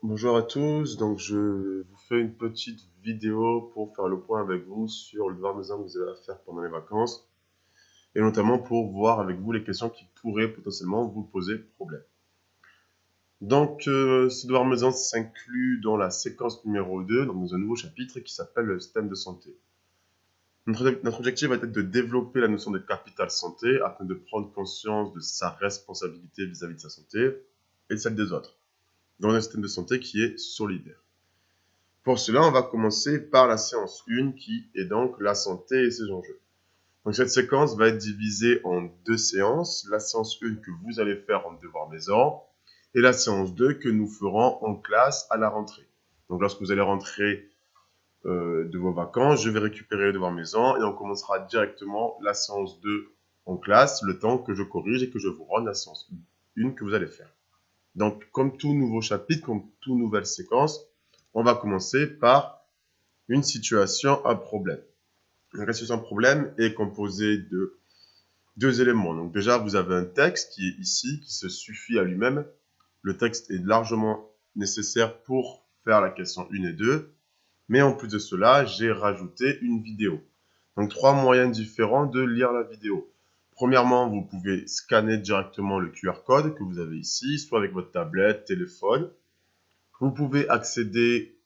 Bonjour à tous, donc je vous fais une petite vidéo pour faire le point avec vous sur le devoir maison que vous avez à faire pendant les vacances et notamment pour voir avec vous les questions qui pourraient potentiellement vous poser problème. Donc ce devoir maison s'inclut dans la séquence numéro 2, donc dans un nouveau chapitre qui s'appelle le système de santé. Notre objectif va être de développer la notion de capital santé afin de prendre conscience de sa responsabilité vis-à-vis de sa santé et de celle des autres, dans un système de santé qui est solidaire. Pour cela, on va commencer par la séance 1 qui est donc la santé et ses enjeux. Donc cette séquence va être divisée en deux séances, la séance 1 que vous allez faire en devoir maison et la séance 2 que nous ferons en classe à la rentrée. Donc lorsque vous allez rentrer de vos vacances, je vais récupérer le devoir maison et on commencera directement la séance 2 en classe, le temps que je corrige et que je vous rende la séance 1 que vous allez faire. Donc comme tout nouveau chapitre, comme toute nouvelle séquence, on va commencer par une situation à problème. Donc, la situation à problème est composée de deux éléments. Donc, déjà, vous avez un texte qui est ici, qui se suffit à lui-même. Le texte est largement nécessaire pour faire la question 1 et 2. Mais en plus de cela, j'ai rajouté une vidéo. Donc, trois moyens différents de lire la vidéo. Premièrement, vous pouvez scanner directement le QR code que vous avez ici, soit avec votre tablette, téléphone. Vous pouvez accéder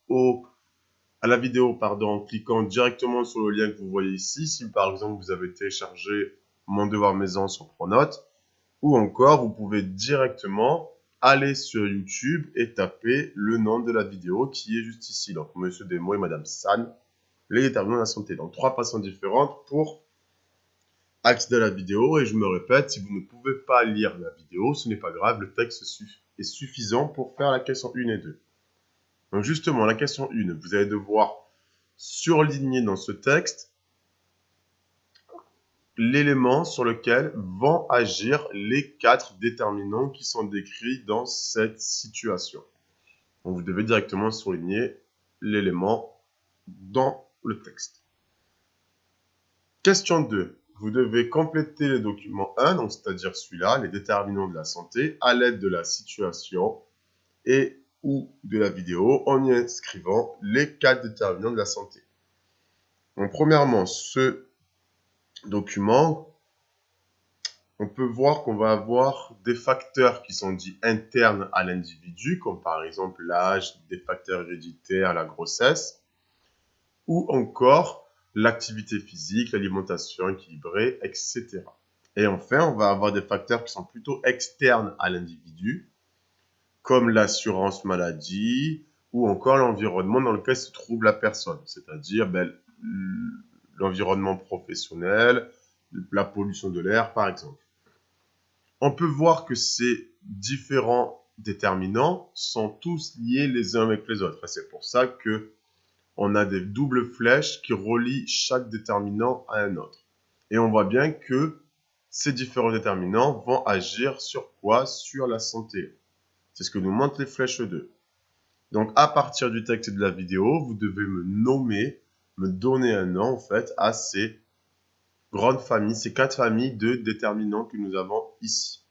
à la vidéo, en cliquant directement sur le lien que vous voyez ici. Si par exemple vous avez téléchargé mon devoir maison sur Pronote, ou encore vous pouvez directement aller sur YouTube et taper le nom de la vidéo qui est juste ici. Donc Monsieur Demo et Madame San, les déterminants de la santé. Donc trois façons différentes pour accéder à la vidéo. Et je me répète, si vous ne pouvez pas lire la vidéo, ce n'est pas grave, le texte est suffisant pour faire la question 1 et 2. Donc justement, la question 1, vous allez devoir surligner dans ce texte l'élément sur lequel vont agir les quatre déterminants qui sont décrits dans cette situation. Donc vous devez directement souligner l'élément dans le texte. Question 2. Vous devez compléter le document 1, donc c'est-à-dire celui-là, les déterminants de la santé, à l'aide de la situation et ou de la vidéo en y inscrivant les quatre déterminants de la santé. Donc premièrement, ce document, on peut voir qu'on va avoir des facteurs qui sont dits internes à l'individu, comme par exemple l'âge, des facteurs héréditaires, la grossesse, ou encore l'activité physique, l'alimentation équilibrée, etc. Et enfin, on va avoir des facteurs qui sont plutôt externes à l'individu, comme l'assurance maladie, ou encore l'environnement dans lequel se trouve la personne, c'est-à-dire l'environnement professionnel, la pollution de l'air, par exemple. On peut voir que ces différents déterminants sont tous liés les uns avec les autres. Et c'est pour ça que on a des doubles flèches qui relient chaque déterminant à un autre. Et on voit bien que ces différents déterminants vont agir sur quoi? Sur la santé. C'est ce que nous montrent les flèches 2. Donc, à partir du texte et de la vidéo, vous devez me nommer, me donner un nom, en fait, à ces grandes familles, ces quatre familles de déterminants que nous avons ici.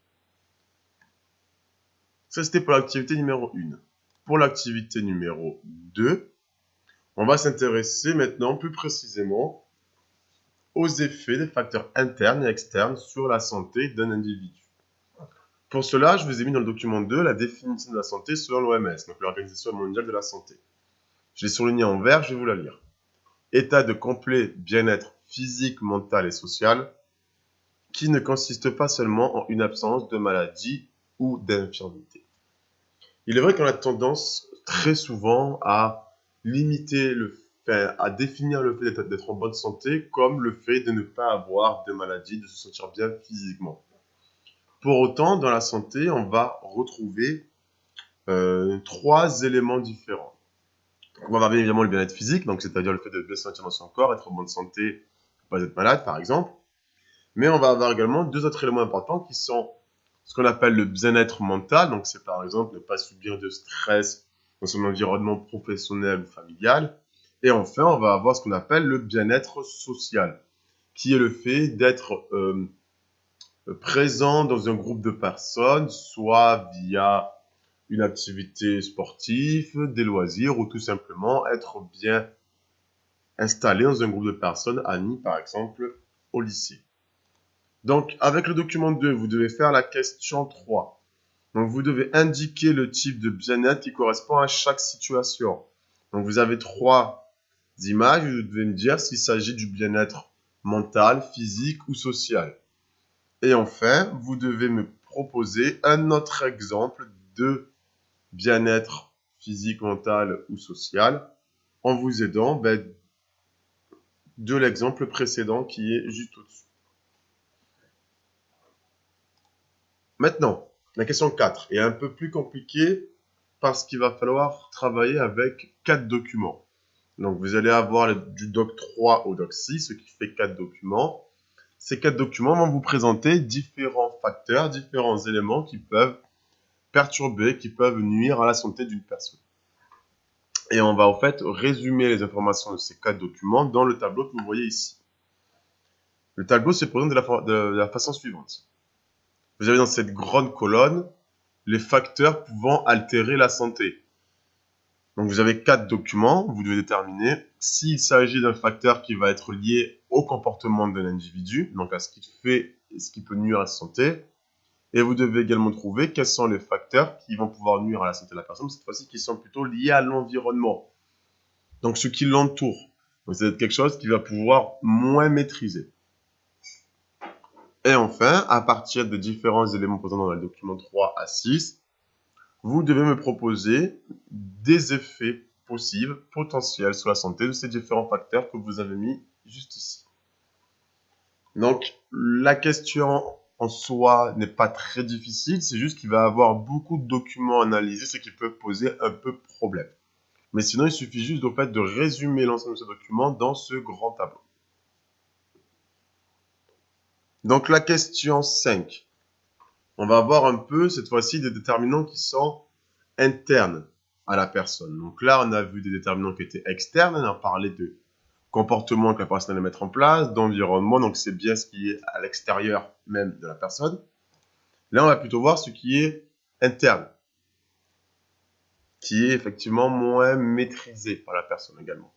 Ça, c'était pour l'activité numéro 1. Pour l'activité numéro 2, on va s'intéresser maintenant plus précisément aux effets des facteurs internes et externes sur la santé d'un individu. Pour cela, je vous ai mis dans le document 2 la définition de la santé selon l'OMS, donc l'Organisation mondiale de la santé. Je l'ai surligné en vert, je vais vous la lire. État de complet bien-être physique, mental et social, qui ne consiste pas seulement en une absence de maladie ou d'infirmité. Il est vrai qu'on a tendance très souvent à limiter à définir le fait d'être en bonne santé comme le fait de ne pas avoir de maladie, de se sentir bien physiquement. Pour autant, dans la santé, on va retrouver trois éléments différents. On va avoir bien évidemment le bien-être physique, donc c'est-à-dire le fait de bien se sentir dans son corps, être en bonne santé, ne pas être malade par exemple. Mais on va avoir également deux autres éléments importants qui sont ce qu'on appelle le bien-être mental, donc c'est par exemple ne pas subir de stress dans son environnement professionnel ou familial. Et enfin, on va avoir ce qu'on appelle le bien-être social, qui est le fait d'être présent dans un groupe de personnes, soit via une activité sportive, des loisirs ou tout simplement être bien installé dans un groupe de personnes amis par exemple au lycée. Donc avec le document 2, vous devez faire la question 3. Donc vous devez indiquer le type de bien-être qui correspond à chaque situation. Donc vous avez 3 images et vous devez me dire s'il s'agit du bien-être mental, physique ou social. Et enfin, vous devez me proposer un autre exemple de bien-être physique, mental ou social en vous aidant de l'exemple précédent qui est juste au-dessus. Maintenant, la question 4 est un peu plus compliquée parce qu'il va falloir travailler avec 4 documents. Donc, vous allez avoir du doc 3 au doc 6, ce qui fait 4 documents. Ces 4 documents vont vous présenter différents facteurs, différents éléments qui peuvent perturber, qui peuvent nuire à la santé d'une personne. Et on va en fait résumer les informations de ces 4 documents dans le tableau que vous voyez ici. Le tableau se présente de la façon suivante. Vous avez dans cette grande colonne les facteurs pouvant altérer la santé. Donc vous avez 4 documents, vous devez déterminer s'il s'agit d'un facteur qui va être lié au comportement de l'individu, donc à ce qu'il fait et ce qui peut nuire à sa santé. Et vous devez également trouver quels sont les facteurs qui vont pouvoir nuire à la santé de la personne, cette fois-ci qui sont plutôt liés à l'environnement. Donc ce qui l'entoure. Donc c'est quelque chose qui va pouvoir moins maîtriser. Et enfin, à partir de différents éléments présents dans le document 3 à 6, vous devez me proposer des effets possibles, potentiels sur la santé de ces différents facteurs que vous avez mis juste ici. Donc, la question en soi n'est pas très difficile, c'est juste qu'il va y avoir beaucoup de documents à analyser, ce qui peut poser un peu problème. Mais sinon, il suffit juste au fait de résumer l'ensemble de ces documents dans ce grand tableau. Donc, la question 5. On va avoir un peu, cette fois-ci, des déterminants qui sont internes à la personne. Donc là, on a vu des déterminants qui étaient externes, on a parlé de comportement que la personne allait mettre en place, d'environnement, donc c'est bien ce qui est à l'extérieur même de la personne. Là, on va plutôt voir ce qui est interne, qui est effectivement moins maîtrisé par la personne également.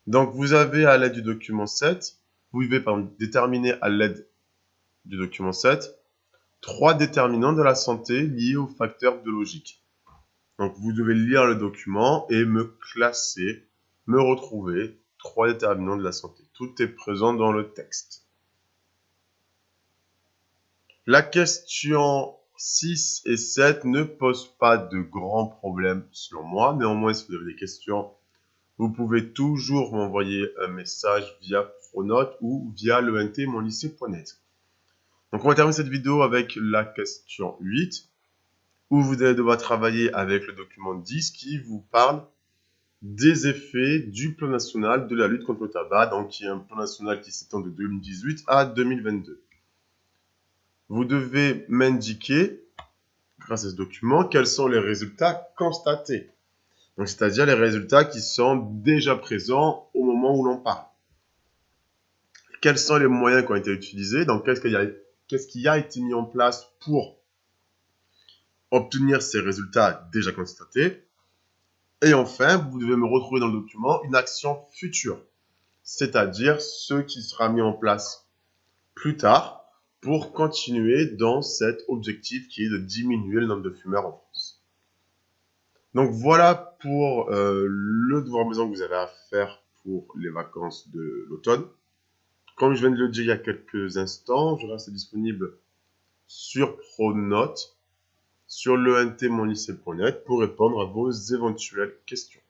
Donc, vous avez à l'aide du document 7, vous devez déterminer à l'aide du document 7 3 déterminants de la santé liés aux facteurs biologiques. Donc, vous devez lire le document et me classer, me retrouver 3 déterminants de la santé. Tout est présent dans le texte. La question 6 et 7 ne posent pas de grands problèmes selon moi. Néanmoins, si vous avez des questions, vous pouvez toujours m'envoyer un message via Pronote ou via lent-monlycée.net. Donc, on va terminer cette vidéo avec la question 8, où vous allez devoir travailler avec le document 10 qui vous parle des effets du plan national de la lutte contre le tabac, donc qui est un plan national qui s'étend de 2018 à 2022. Vous devez m'indiquer, grâce à ce document, quels sont les résultats constatés. Donc, c'est-à-dire les résultats qui sont déjà présents au moment où l'on parle. Quels sont les moyens qui ont été utilisés, donc qu'est-ce qui a été mis en place pour obtenir ces résultats déjà constatés. Et enfin, vous devez me retrouver dans le document une action future, c'est-à-dire ce qui sera mis en place plus tard pour continuer dans cet objectif qui est de diminuer le nombre de fumeurs en France. Donc voilà pour le devoir maison que vous avez à faire pour les vacances de l'automne. Comme je viens de le dire il y a quelques instants, je reste disponible sur Pronote, sur lent-monlycée.net pour répondre à vos éventuelles questions.